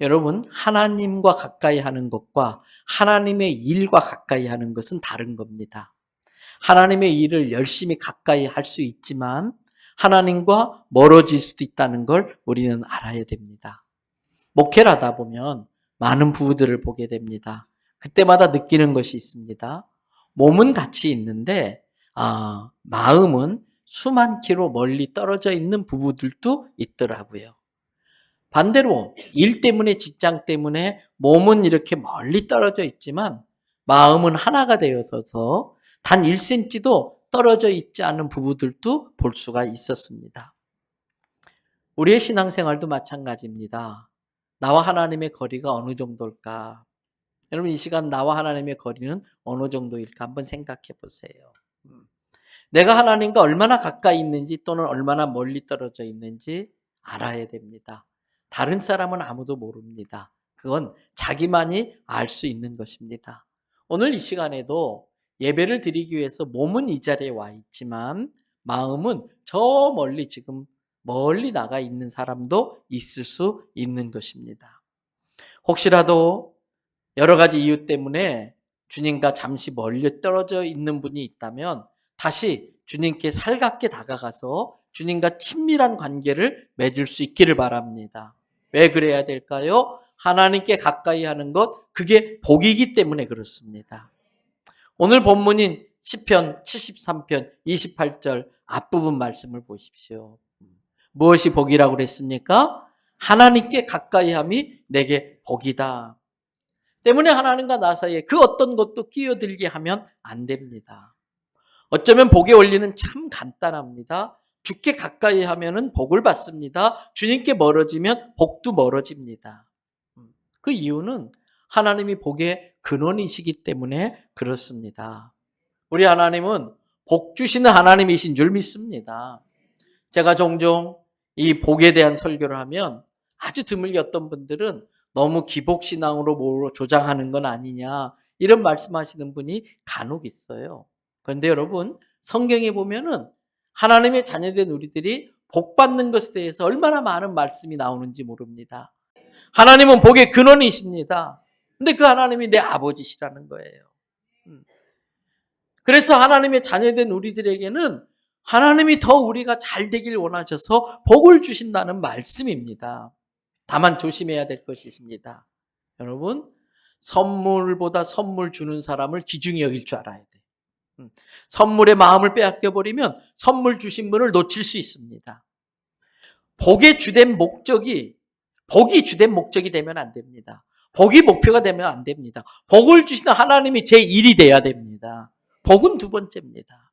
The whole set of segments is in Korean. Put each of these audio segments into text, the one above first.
여러분, 하나님과 가까이 하는 것과 하나님의 일과 가까이 하는 것은 다른 겁니다. 하나님의 일을 열심히 가까이 할 수 있지만 하나님과 멀어질 수도 있다는 걸 우리는 알아야 됩니다. 목회를 하다 보면 많은 부부들을 보게 됩니다. 그때마다 느끼는 것이 있습니다. 몸은 같이 있는데 마음은 수만 킬로 멀리 떨어져 있는 부부들도 있더라고요. 반대로 일 때문에 직장 때문에 몸은 이렇게 멀리 떨어져 있지만 마음은 하나가 되어서 단 1cm도 떨어져 있지 않은 부부들도 볼 수가 있었습니다. 우리의 신앙생활도 마찬가지입니다. 나와 하나님의 거리가 어느 정도일까? 여러분, 이 시간 나와 하나님의 거리는 어느 정도일까 한번 생각해 보세요. 내가 하나님과 얼마나 가까이 있는지 또는 얼마나 멀리 떨어져 있는지 알아야 됩니다. 다른 사람은 아무도 모릅니다. 그건 자기만이 알 수 있는 것입니다. 오늘 이 시간에도 예배를 드리기 위해서 몸은 이 자리에 와 있지만 마음은 저 멀리 지금 멀리 나가 있는 사람도 있을 수 있는 것입니다. 혹시라도 여러 가지 이유 때문에 주님과 잠시 멀리 떨어져 있는 분이 있다면 다시 주님께 살갑게 다가가서 주님과 친밀한 관계를 맺을 수 있기를 바랍니다. 왜 그래야 될까요? 하나님께 가까이 하는 것, 그게 복이기 때문에 그렇습니다. 오늘 본문인 시편 73편 28절 앞부분 말씀을 보십시오. 무엇이 복이라고 그랬습니까? 하나님께 가까이 함이 내게 복이다. 때문에 하나님과 나 사이에 그 어떤 것도 끼어들게 하면 안 됩니다. 어쩌면 복의 원리는 참 간단합니다. 주께 가까이 하면은 복을 받습니다. 주님께 멀어지면 복도 멀어집니다. 그 이유는 하나님이 복의 근원이시기 때문에 그렇습니다. 우리 하나님은 복 주시는 하나님이신 줄 믿습니다. 제가 종종 이 복에 대한 설교를 하면 아주 드물게 어떤 분들은 너무 기복신앙으로 조장하는 건 아니냐 이런 말씀하시는 분이 간혹 있어요. 그런데 여러분, 성경에 보면은 하나님의 자녀된 우리들이 복 받는 것에 대해서 얼마나 많은 말씀이 나오는지 모릅니다. 하나님은 복의 근원이십니다. 근데 그 하나님이 내 아버지시라는 거예요. 그래서 하나님의 자녀된 우리들에게는 하나님이 더 우리가 잘 되길 원하셔서 복을 주신다는 말씀입니다. 다만 조심해야 될 것이 있습니다. 여러분, 선물보다 선물 주는 사람을 귀중히 여길 줄 알아야 돼요. 선물의 마음을 빼앗겨버리면 선물 주신 분을 놓칠 수 있습니다. 복이 주된 목적이 되면 안 됩니다. 복이 목표가 되면 안 됩니다. 복을 주시는 하나님이 제 일이 돼야 됩니다. 복은 두 번째입니다.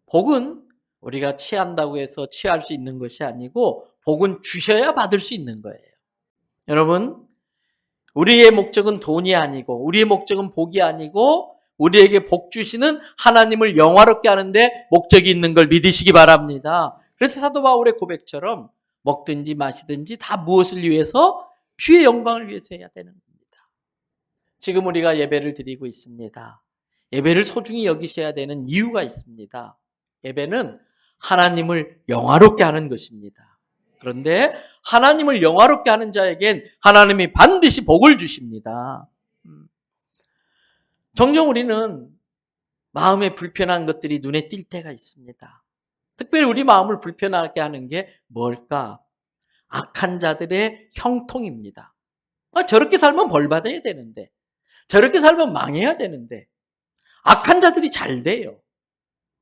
복은 우리가 취한다고 해서 취할 수 있는 것이 아니고 복은 주셔야 받을 수 있는 거예요. 여러분, 우리의 목적은 돈이 아니고 우리의 목적은 복이 아니고 우리에게 복 주시는 하나님을 영화롭게 하는데 목적이 있는 걸 믿으시기 바랍니다. 그래서 사도 바울의 고백처럼 먹든지 마시든지 다 무엇을 위해서? 주의 영광을 위해서 해야 되는 겁니다. 지금 우리가 예배를 드리고 있습니다. 예배를 소중히 여기셔야 되는 이유가 있습니다. 예배는 하나님을 영화롭게 하는 것입니다. 그런데 하나님을 영화롭게 하는 자에겐 하나님이 반드시 복을 주십니다. 종종 우리는 마음에 불편한 것들이 눈에 띌 때가 있습니다. 특별히 우리 마음을 불편하게 하는 게 뭘까? 악한 자들의 형통입니다. 저렇게 살면 벌 받아야 되는데, 저렇게 살면 망해야 되는데, 악한 자들이 잘 돼요.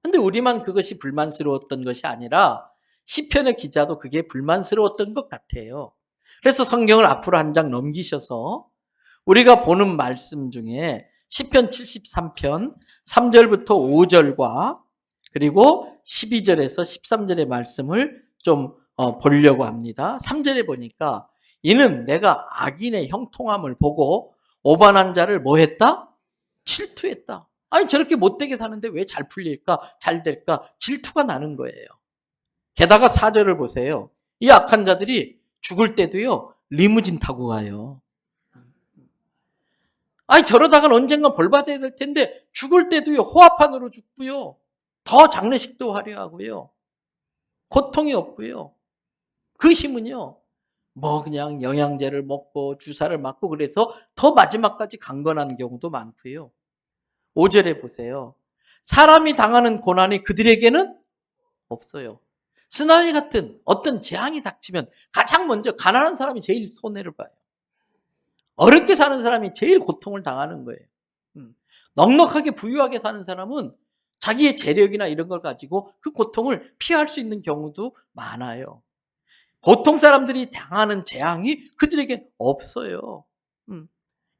근데 우리만 그것이 불만스러웠던 것이 아니라 시편의 기자도 그게 불만스러웠던 것 같아요. 그래서 성경을 앞으로 한 장 넘기셔서 우리가 보는 말씀 중에 시편 73편 3절부터 5절과 그리고 12절에서 13절의 말씀을 좀 보려고 합니다. 3절에 보니까 이는 내가 악인의 형통함을 보고 오반한 자를 뭐 했다? 질투했다. 아니 저렇게 못되게 사는데 왜 잘 풀릴까? 잘 될까? 질투가 나는 거예요. 게다가 4절을 보세요. 이 악한 자들이 죽을 때도요 리무진 타고 가요. 아니 저러다간 언젠가 벌 받아야 될 텐데 죽을 때도요 호화판으로 죽고요. 더 장례식도 화려하고요. 고통이 없고요. 그 힘은요 뭐 그냥 영양제를 먹고 주사를 맞고 그래서 더 마지막까지 강건한 경우도 많고요. 5절에 보세요. 사람이 당하는 고난이 그들에게는 없어요. 쓰나미 같은 어떤 재앙이 닥치면 가장 먼저 가난한 사람이 제일 손해를 봐요. 어렵게 사는 사람이 제일 고통을 당하는 거예요. 넉넉하게 부유하게 사는 사람은 자기의 재력이나 이런 걸 가지고 그 고통을 피할 수 있는 경우도 많아요. 보통 사람들이 당하는 재앙이 그들에게 없어요.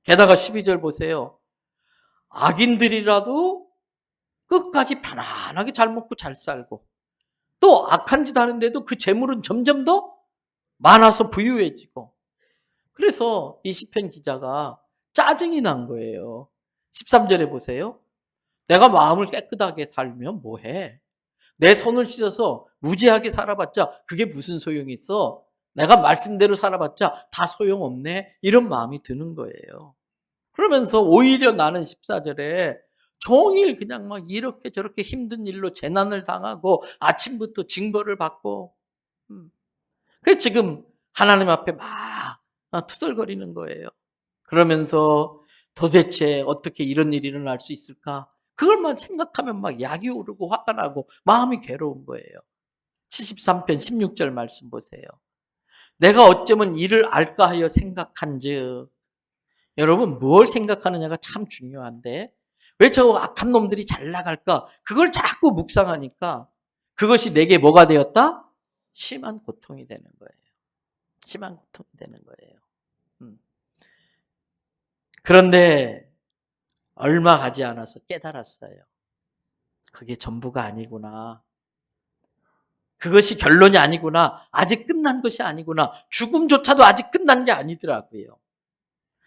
게다가 12절 보세요. 악인들이라도 끝까지 편안하게 잘 먹고 잘 살고 또 악한 짓 하는데도 그 재물은 점점 더 많아서 부유해지고 그래서 이 시편 기자가 짜증이 난 거예요. 13절에 보세요. 내가 마음을 깨끗하게 살면 뭐해? 내 손을 씻어서 무지하게 살아봤자 그게 무슨 소용이 있어? 내가 말씀대로 살아봤자 다 소용없네. 이런 마음이 드는 거예요. 그러면서 오히려 나는 14절에 종일 그냥 막 이렇게 저렇게 힘든 일로 재난을 당하고 아침부터 징벌을 받고 그래서 지금 하나님 앞에 막 투덜거리는 거예요. 그러면서 도대체 어떻게 이런 일이 일어날 수 있을까? 그걸만 생각하면 막 약이 오르고 화가 나고 마음이 괴로운 거예요. 73편 16절 말씀 보세요. 내가 어쩌면 이를 알까 하여 생각한즉. 여러분 뭘 생각하느냐가 참 중요한데 왜 저 악한 놈들이 잘 나갈까? 그걸 자꾸 묵상하니까 그것이 내게 뭐가 되었다? 심한 고통이 되는 거예요. 심한 고통이 되는 거예요. 그런데 얼마 가지 않아서 깨달았어요. 그게 전부가 아니구나. 그것이 결론이 아니구나. 아직 끝난 것이 아니구나. 죽음조차도 아직 끝난 게 아니더라고요.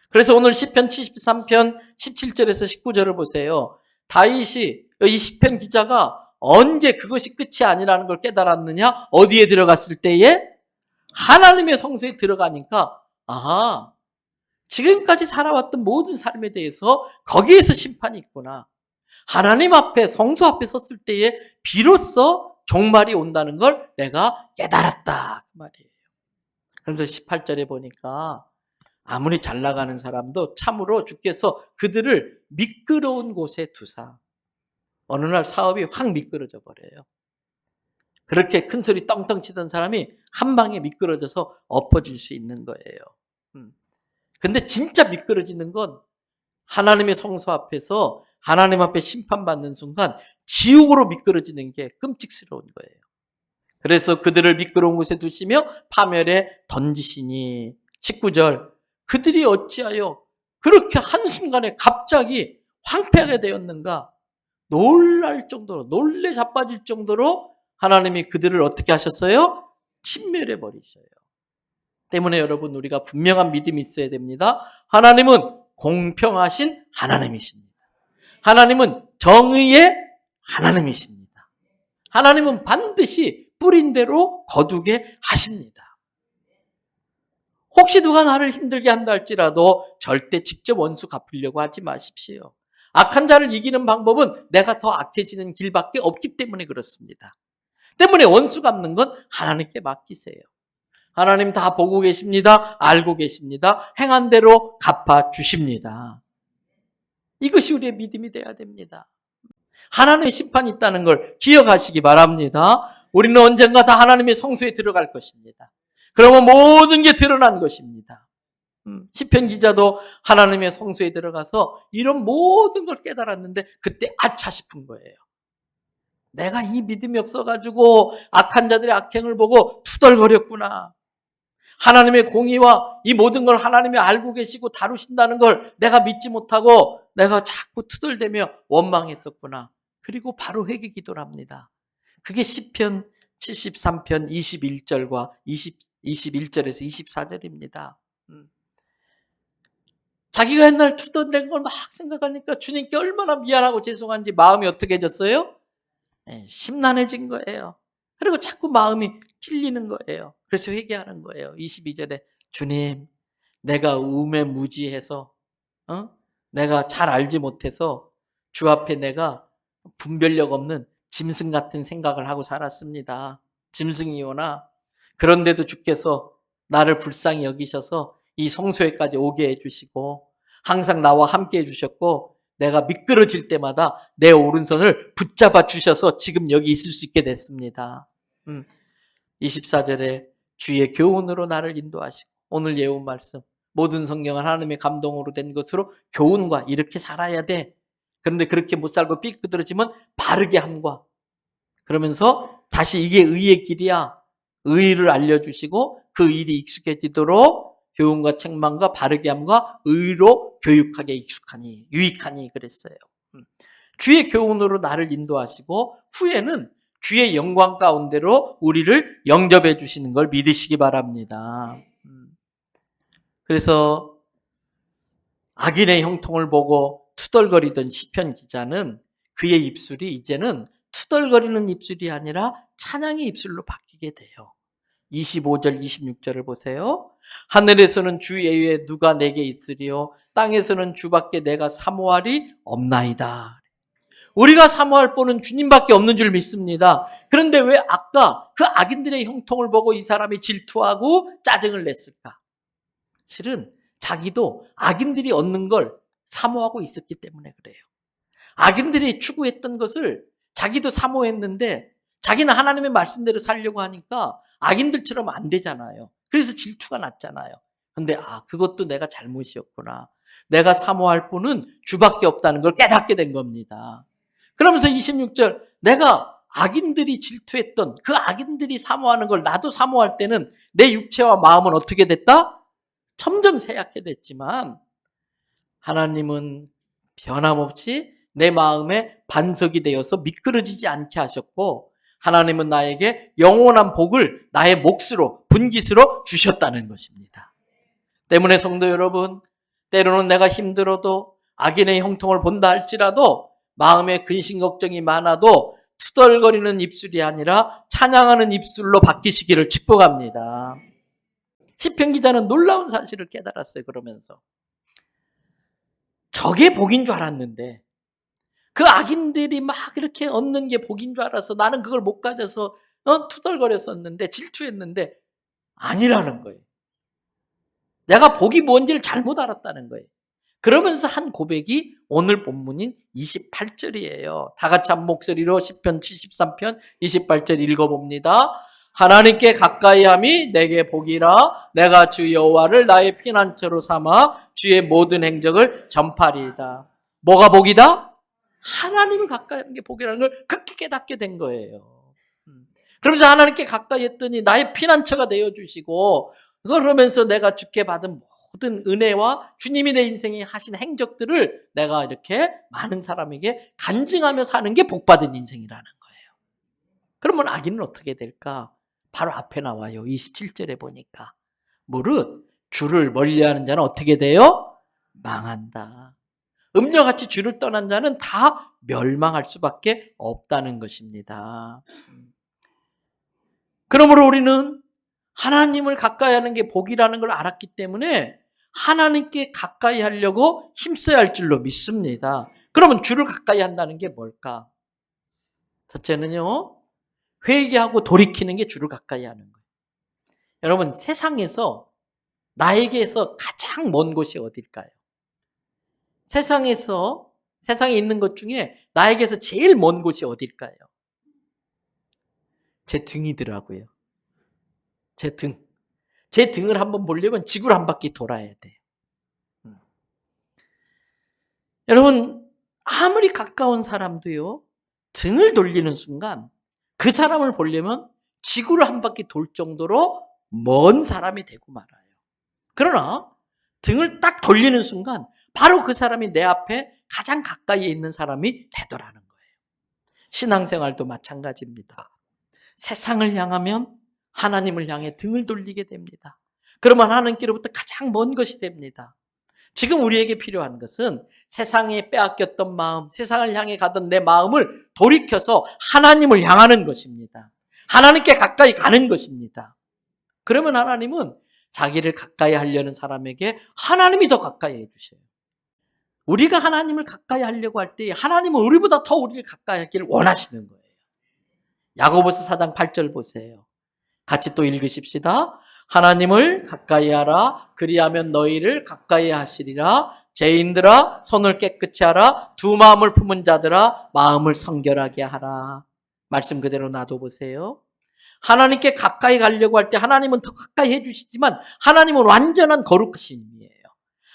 그래서 오늘 시편 73편 17절에서 19절을 보세요. 다윗이 이 시편 기자가 언제 그것이 끝이 아니라는 걸 깨달았느냐? 어디에 들어갔을 때에? 하나님의 성소에 들어가니까 아하, 지금까지 살아왔던 모든 삶에 대해서 거기에서 심판이 있구나. 하나님 앞에 성소 앞에 섰을 때에 비로소 종말이 온다는 걸 내가 깨달았다 그 말이에요. 그래서 18절에 보니까 아무리 잘 나가는 사람도 참으로 주께서 그들을 미끄러운 곳에 두사 어느 날 사업이 확 미끄러져 버려요. 그렇게 큰 소리 떵떵 치던 사람이 한 방에 미끄러져서 엎어질 수 있는 거예요. 근데 진짜 미끄러지는 건 하나님의 성소 앞에서 하나님 앞에 심판받는 순간 지옥으로 미끄러지는 게 끔찍스러운 거예요. 그래서 그들을 미끄러운 곳에 두시며 파멸에 던지시니 19절 그들이 어찌하여 그렇게 한순간에 갑자기 황폐하게 되었는가 놀랄 정도로 놀래 자빠질 정도로 하나님이 그들을 어떻게 하셨어요? 침멸해 버리셔요. 때문에 여러분 우리가 분명한 믿음이 있어야 됩니다. 하나님은 공평하신 하나님이십니다. 하나님은 정의의 하나님이십니다. 하나님은 반드시 뿌린 대로 거두게 하십니다. 혹시 누가 나를 힘들게 한다 할지라도 절대 직접 원수 갚으려고 하지 마십시오. 악한 자를 이기는 방법은 내가 더 악해지는 길밖에 없기 때문에 그렇습니다. 때문에 원수 갚는 건 하나님께 맡기세요. 하나님 다 보고 계십니다. 알고 계십니다. 행한 대로 갚아주십니다. 이것이 우리의 믿음이 돼야 됩니다. 하나님의 심판이 있다는 걸 기억하시기 바랍니다. 우리는 언젠가 다 하나님의 성소에 들어갈 것입니다. 그러면 모든 게 드러난 것입니다. 시편 기자도 하나님의 성소에 들어가서 이런 모든 걸 깨달았는데 그때 아차 싶은 거예요. 내가 이 믿음이 없어가지고 악한 자들의 악행을 보고 투덜거렸구나. 하나님의 공의와 이 모든 걸 하나님이 알고 계시고 다루신다는 걸 내가 믿지 못하고 내가 자꾸 투덜대며 원망했었구나. 그리고 바로 회개 기도를 합니다. 그게 시편 73편 21절과 21절에서 24절입니다. 자기가 옛날 투덜댄 걸 막 생각하니까 주님께 얼마나 미안하고 죄송한지 마음이 어떻게 해졌어요? 네, 심란해진 거예요. 그리고 자꾸 마음이 찔리는 거예요. 그래서 회개하는 거예요. 22절에 주님, 내가 우매무지해서 내가 잘 알지 못해서 주 앞에 내가 분별력 없는 짐승 같은 생각을 하고 살았습니다. 짐승이오나 그런데도 주께서 나를 불쌍히 여기셔서 이 성소에까지 오게 해주시고 항상 나와 함께 해주셨고 내가 미끄러질 때마다 내 오른손을 붙잡아 주셔서 지금 여기 있을 수 있게 됐습니다. 24절에 주의 교훈으로 나를 인도하시고 오늘 예언 말씀 모든 성경은 하나님의 감동으로 된 것으로 교훈과 이렇게 살아야 돼. 그런데 그렇게 못 살고 삐끗들어지면 바르게 함과 그러면서 다시 이게 의의 길이야. 의를 알려주시고 그 일이 익숙해지도록 교훈과 책망과 바르게 함과 의로 교육하게 익숙하니 유익하니 그랬어요. 주의 교훈으로 나를 인도하시고 후에는 주의 영광 가운데로 우리를 영접해 주시는 걸 믿으시기 바랍니다. 그래서 악인의 형통을 보고 투덜거리던 시편 기자는 그의 입술이 이제는 투덜거리는 입술이 아니라 찬양의 입술로 바뀌게 돼요. 25절, 26절을 보세요. 하늘에서는 주 외에 누가 내게 있으리요? 땅에서는 주밖에 내가 사모할이 없나이다. 우리가 사모할 분은 주님밖에 없는 줄 믿습니다. 그런데 왜 아까 그 악인들의 형통을 보고 이 사람이 질투하고 짜증을 냈을까? 실은 자기도 악인들이 얻는 걸 사모하고 있었기 때문에 그래요. 악인들이 추구했던 것을 자기도 사모했는데 자기는 하나님의 말씀대로 살려고 하니까 악인들처럼 안 되잖아요. 그래서 질투가 났잖아요. 근데 그것도 내가 잘못이었구나. 내가 사모할 분은 주밖에 없다는 걸 깨닫게 된 겁니다. 그러면서 26절 내가 악인들이 질투했던 그 악인들이 사모하는 걸 나도 사모할 때는 내 육체와 마음은 어떻게 됐다? 점점 쇠약해졌지만 하나님은 변함없이 내 마음에 반석이 되어서 미끄러지지 않게 하셨고 하나님은 나에게 영원한 복을 나의 몫으로 분깃으로 주셨다는 것입니다. 때문에 성도 여러분, 때로는 내가 힘들어도 악인의 형통을 본다 할지라도 마음에 근심 걱정이 많아도 투덜거리는 입술이 아니라 찬양하는 입술로 바뀌시기를 축복합니다. 시편 기자는 놀라운 사실을 깨달았어요. 그러면서 저게 복인 줄 알았는데 그 악인들이 막 이렇게 얻는 게 복인 줄 알아서 나는 그걸 못 가져서 투덜거렸었는데 질투했는데 아니라는 거예요. 내가 복이 뭔지를 잘못 알았다는 거예요. 그러면서 한 고백이 오늘 본문인 28절이에요. 다 같이 한 목소리로 시편 73편 28절 읽어봅니다. 하나님께 가까이함이 내게 복이라 내가 주 여호와를 나의 피난처로 삼아 주의 모든 행적을 전파리이다. 뭐가 복이다? 하나님을 가까이 하는 게 복이라는 걸 극히 깨닫게 된 거예요. 그러면서 하나님께 가까이 했더니 나의 피난처가 되어주시고 그러면서 내가 주께 받은 모든 은혜와 주님이 내 인생에 하신 행적들을 내가 이렇게 많은 사람에게 간증하며 사는 게 복받은 인생이라는 거예요. 그러면 악인은 어떻게 될까? 바로 앞에 나와요. 27절에 보니까. 무릇 주를 멀리하는 자는 어떻게 돼요? 망한다. 음녀같이 주를 떠난 자는 다 멸망할 수밖에 없다는 것입니다. 그러므로 우리는 하나님을 가까이 하는 게 복이라는 걸 알았기 때문에 하나님께 가까이 하려고 힘써야 할 줄로 믿습니다. 그러면 주를 가까이 한다는 게 뭘까? 첫째는요, 회개하고 돌이키는 게 주를 가까이 하는 거예요. 여러분, 세상에서 나에게서 가장 먼 곳이 어딜까요? 세상에 있는 것 중에 나에게서 제일 먼 곳이 어딜까요? 제 등이더라고요. 제 등. 제 등을 한번 보려면 지구를 한 바퀴 돌아야 돼요. 여러분, 아무리 가까운 사람도요, 등을 돌리는 순간 그 사람을 보려면 지구를 한 바퀴 돌 정도로 먼 사람이 되고 말아요. 그러나 등을 딱 돌리는 순간 바로 그 사람이 내 앞에 가장 가까이에 있는 사람이 되더라는 거예요. 신앙생활도 마찬가지입니다. 세상을 향하면 하나님을 향해 등을 돌리게 됩니다. 그러면 하나님께로부터 가장 먼 것이 됩니다. 지금 우리에게 필요한 것은 세상에 빼앗겼던 마음, 세상을 향해 가던 내 마음을 돌이켜서 하나님을 향하는 것입니다. 하나님께 가까이 가는 것입니다. 그러면 하나님은 자기를 가까이 하려는 사람에게 하나님이 더 가까이 해주셔요. 우리가 하나님을 가까이 하려고 할 때 하나님은 우리보다 더 우리를 가까이 하기를 원하시는 거예요. 야고보서 4장 8절 보세요. 같이 또 읽으십시다. 하나님을 가까이 하라. 그리하면 너희를 가까이 하시리라. 죄인들아 손을 깨끗이 하라. 두 마음을 품은 자들아 마음을 성결하게 하라. 말씀 그대로 놔둬보세요. 하나님께 가까이 가려고 할 때 하나님은 더 가까이 해주시지만 하나님은 완전한 거룩하신 분이에요.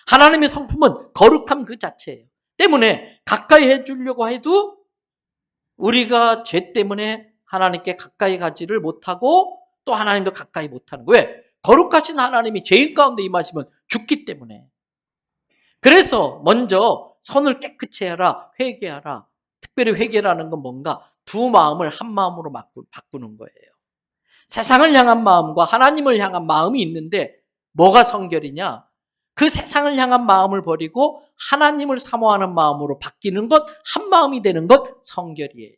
하나님의 성품은 거룩함 그 자체예요. 때문에 가까이 해주려고 해도 우리가 죄 때문에 하나님께 가까이 가지를 못하고 또 하나님도 가까이 못하는 거예요. 왜? 거룩하신 하나님이 죄인 가운데 임하시면 죽기 때문에. 그래서 먼저 손을 깨끗이 해라, 회개하라. 특별히 회개라는 건 뭔가 두 마음을 한 마음으로 바꾸는 거예요. 세상을 향한 마음과 하나님을 향한 마음이 있는데 뭐가 성결이냐? 그 세상을 향한 마음을 버리고 하나님을 사모하는 마음으로 바뀌는 것, 한 마음이 되는 것, 성결이에요.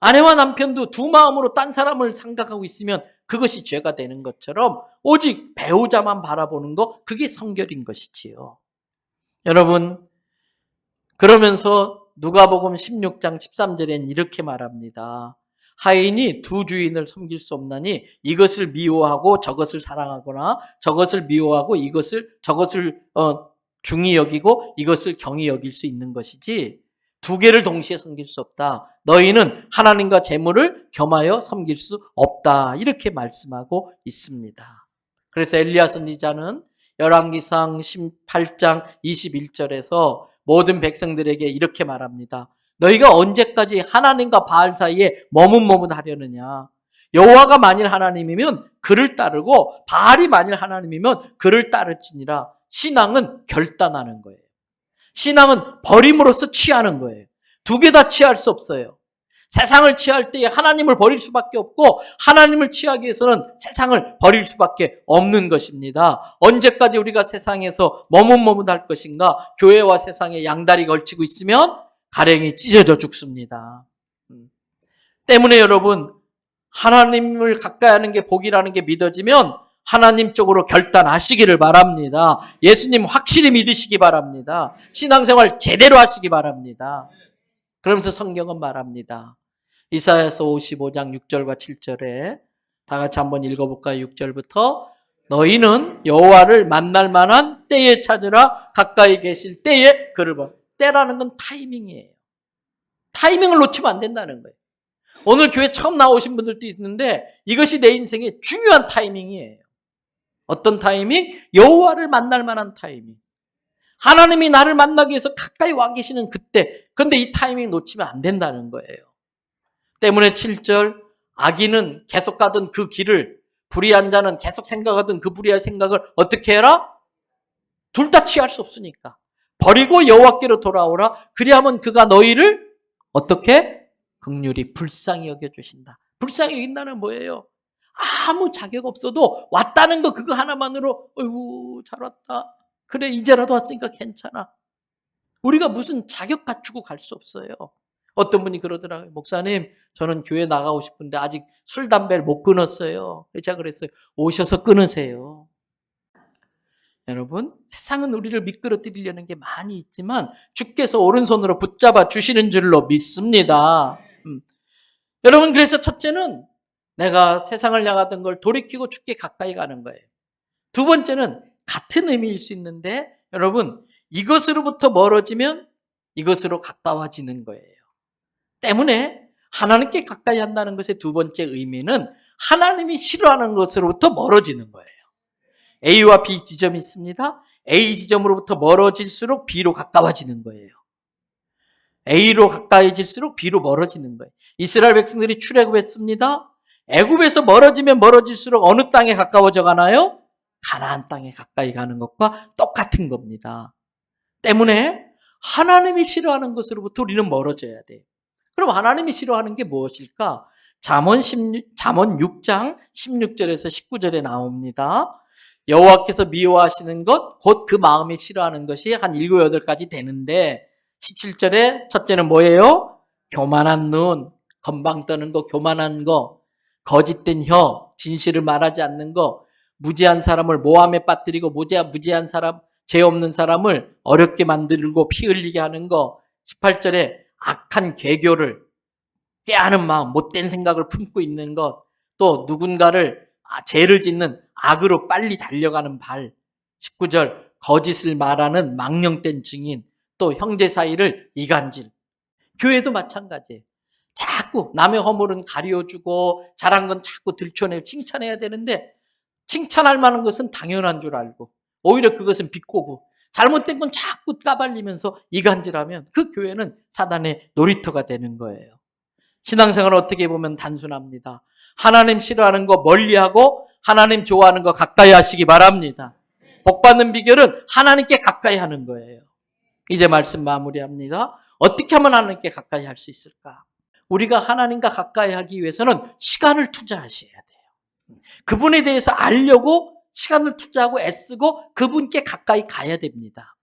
아내와 남편도 두 마음으로 딴 사람을 생각하고 있으면 그것이 죄가 되는 것처럼 오직 배우자만 바라보는 것, 그게 성결인 것이지요. 여러분, 그러면서 누가복음 16장 13절엔 이렇게 말합니다. 하인이 두 주인을 섬길 수 없나니 이것을 미워하고 저것을 사랑하거나 저것을 미워하고 저것을 중히 여기고 이것을 경히 여길 수 있는 것이지 두 개를 동시에 섬길 수 없다. 너희는 하나님과 재물을 겸하여 섬길 수 없다. 이렇게 말씀하고 있습니다. 그래서 엘리야 선지자는 열왕기상 18장 21절에서 모든 백성들에게 이렇게 말합니다. 너희가 언제까지 하나님과 바알 사이에 머뭇머뭇하려느냐. 여호와가 만일 하나님이면 그를 따르고 바알이 만일 하나님이면 그를 따를지니라. 신앙은 결단하는 거예요. 신앙은 버림으로써 취하는 거예요. 두 개 다 취할 수 없어요. 세상을 취할 때에 하나님을 버릴 수밖에 없고 하나님을 취하기 위해서는 세상을 버릴 수밖에 없는 것입니다. 언제까지 우리가 세상에서 머뭇머뭇할 것인가? 교회와 세상에 양다리 걸치고 있으면 가랭이 찢어져 죽습니다. 때문에 여러분, 하나님을 가까이 하는 게 복이라는 게 믿어지면 하나님 쪽으로 결단하시기를 바랍니다. 예수님 확실히 믿으시기 바랍니다. 신앙생활 제대로 하시기 바랍니다. 그러면서 성경은 말합니다. 이사야서 55장 6절과 7절에 다 같이 한번 읽어볼까요? 6절부터 너희는 여호와를 만날 만한 때에 찾으라. 가까이 계실 때에 그를 봐. 때라는 건 타이밍이에요. 타이밍을 놓치면 안 된다는 거예요. 오늘 교회 처음 나오신 분들도 있는데 이것이 내 인생의 중요한 타이밍이에요. 어떤 타이밍? 여호와를 만날 만한 타이밍. 하나님이 나를 만나기 위해서 가까이 와 계시는 그때. 그런데 이 타이밍 놓치면 안 된다는 거예요. 때문에 7절 악인은 계속 가던 그 길을 불의한 자는 계속 생각하던 그 불의한 생각을 어떻게 해라? 둘 다 취할 수 없으니까. 버리고 여호와께로 돌아오라. 그리하면 그가 너희를 어떻게? 긍휼히 불쌍히 여겨주신다. 불쌍히 여긴다는 뭐예요? 아무 자격 없어도 왔다는 거 그거 하나만으로 어이구 잘 왔다. 그래 이제라도 왔으니까 괜찮아. 우리가 무슨 자격 갖추고 갈 수 없어요. 어떤 분이 그러더라고요. 목사님 저는 교회 나가고 싶은데 아직 술 담배를 못 끊었어요. 제가 그랬어요. 오셔서 끊으세요. 여러분 세상은 우리를 미끄러뜨리려는 게 많이 있지만 주께서 오른손으로 붙잡아 주시는 줄로 믿습니다. 여러분 그래서 첫째는 내가 세상을 향하던 걸 돌이키고 주께 가까이 가는 거예요. 두 번째는 같은 의미일 수 있는데 여러분 이것으로부터 멀어지면 이것으로 가까워지는 거예요. 때문에 하나님께 가까이 한다는 것의 두 번째 의미는 하나님이 싫어하는 것으로부터 멀어지는 거예요. A와 B 지점이 있습니다. A 지점으로부터 멀어질수록 B로 가까워지는 거예요. A로 가까워질수록 B로 멀어지는 거예요. 이스라엘 백성들이 출애굽했습니다. 애굽에서 멀어지면 멀어질수록 어느 땅에 가까워져 가나요? 가나안 땅에 가까이 가는 것과 똑같은 겁니다. 때문에 하나님이 싫어하는 것으로부터 우리는 멀어져야 돼요. 그럼 하나님이 싫어하는 게 무엇일까? 잠언 6장 16절에서 19절에 나옵니다. 여호와께서 미워하시는 것, 곧 그 마음이 싫어하는 것이 한 7, 8가지 되는데 17절에 첫째는 뭐예요? 교만한 눈, 건방 떠는 거, 교만한 거, 거짓된 혀, 진실을 말하지 않는 거, 무지한 사람을 모함에 빠뜨리고 무지한 사람, 죄 없는 사람을 어렵게 만들고 피 흘리게 하는 거, 18절에 악한 괴교를 꾀하는 마음, 못된 생각을 품고 있는 것, 또 누군가를 죄를 짓는 악으로 빨리 달려가는 발. 19절 거짓을 말하는 망령된 증인, 또 형제 사이를 이간질. 교회도 마찬가지예요. 자꾸 남의 허물은 가려주고 잘한 건 자꾸 들춰내고 칭찬해야 되는데 칭찬할 만한 것은 당연한 줄 알고 오히려 그것은 비꼬고 잘못된 건 자꾸 까발리면서 이간질하면 그 교회는 사단의 놀이터가 되는 거예요. 신앙생활은 어떻게 보면 단순합니다. 하나님 싫어하는 거 멀리하고 하나님 좋아하는 거 가까이 하시기 바랍니다. 복받는 비결은 하나님께 가까이 하는 거예요. 이제 말씀 마무리합니다. 어떻게 하면 하나님께 가까이 할 수 있을까? 우리가 하나님과 가까이 하기 위해서는 시간을 투자하셔야 돼요. 그분에 대해서 알려고 시간을 투자하고 애쓰고 그분께 가까이 가야 됩니다.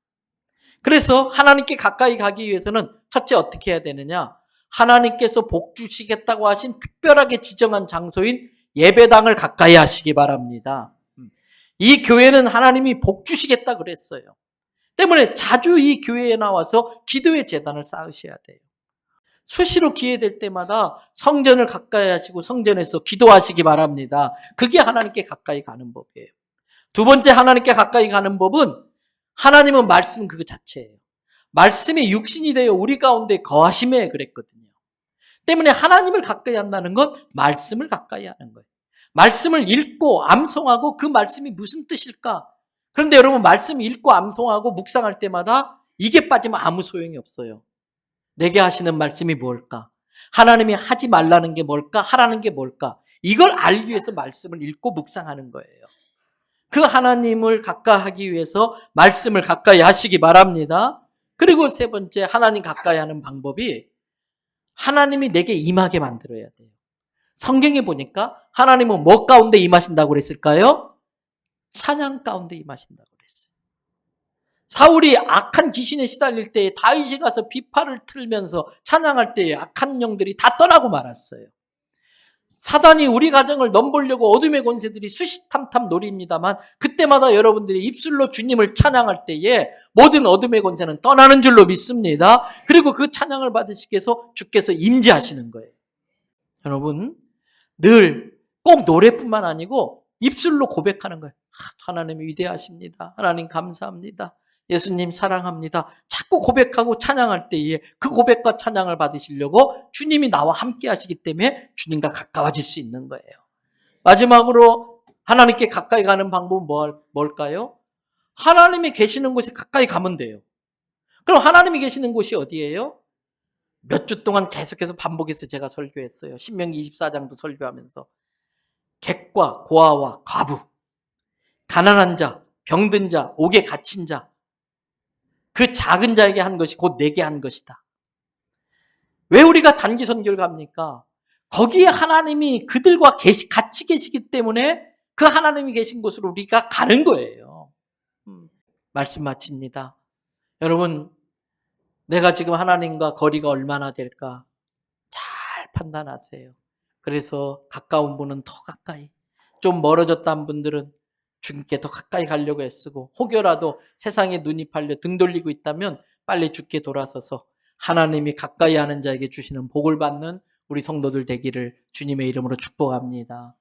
그래서 하나님께 가까이 가기 위해서는 첫째 어떻게 해야 되느냐? 하나님께서 복 주시겠다고 하신 특별하게 지정한 장소인 예배당을 가까이 하시기 바랍니다. 이 교회는 하나님이 복 주시겠다 그랬어요. 때문에 자주 이 교회에 나와서 기도의 제단을 쌓으셔야 돼요. 수시로 기회될 때마다 성전을 가까이 하시고 성전에서 기도하시기 바랍니다. 그게 하나님께 가까이 가는 법이에요. 두 번째 하나님께 가까이 가는 법은 하나님은 말씀 그거 자체예요. 말씀이 육신이 되어 우리 가운데 거하심에 그랬거든요. 때문에 하나님을 가까이 한다는 건 말씀을 가까이 하는 거예요. 말씀을 읽고 암송하고 그 말씀이 무슨 뜻일까? 그런데 여러분 말씀 읽고 암송하고 묵상할 때마다 이게 빠지면 아무 소용이 없어요. 내게 하시는 말씀이 뭘까? 하나님이 하지 말라는 게 뭘까? 하라는 게 뭘까? 이걸 알기 위해서 말씀을 읽고 묵상하는 거예요. 그 하나님을 가까이 하기 위해서 말씀을 가까이 하시기 바랍니다. 그리고 세 번째 하나님 가까이 하는 방법이 하나님이 내게 임하게 만들어야 돼요. 성경에 보니까 하나님은 뭐 가운데 임하신다고 그랬을까요? 찬양 가운데 임하신다고 그랬어요. 사울이 악한 귀신에 시달릴 때에 다윗이 가서 비파를 틀면서 찬양할 때에 악한 영들이 다 떠나고 말았어요. 사단이 우리 가정을 넘보려고 어둠의 권세들이 수시탐탐 노립니다만 그때마다 여러분들이 입술로 주님을 찬양할 때에 모든 어둠의 권세는 떠나는 줄로 믿습니다. 그리고 그 찬양을 받으시기 위해서 주께서 임재하시는 거예요. 여러분 늘 꼭 노래뿐만 아니고 입술로 고백하는 거예요. 하나님 위대하십니다. 하나님 감사합니다. 예수님 사랑합니다. 자꾸 고백하고 찬양할 때에 그 고백과 찬양을 받으시려고 주님이 나와 함께 하시기 때문에 주님과 가까워질 수 있는 거예요. 마지막으로 하나님께 가까이 가는 방법은 뭘까요? 하나님이 계시는 곳에 가까이 가면 돼요. 그럼 하나님이 계시는 곳이 어디예요? 몇 주 동안 계속해서 반복해서 제가 설교했어요. 신명기 24장도 설교하면서 객과 고아와 과부, 가난한 자, 병든 자, 옥에 갇힌 자, 그 작은 자에게 한 것이 곧 내게 한 것이다. 왜 우리가 단기 선교를 갑니까? 거기에 하나님이 그들과 같이 계시기 때문에 그 하나님이 계신 곳으로 우리가 가는 거예요. 말씀 마칩니다. 여러분, 내가 지금 하나님과 거리가 얼마나 될까? 잘 판단하세요. 그래서 가까운 분은 더 가까이, 좀 멀어졌다는 분들은 주님께 더 가까이 가려고 애쓰고 혹여라도 세상에 눈이 팔려 등 돌리고 있다면 빨리 주께 돌아서서 하나님이 가까이 하는 자에게 주시는 복을 받는 우리 성도들 되기를 주님의 이름으로 축복합니다.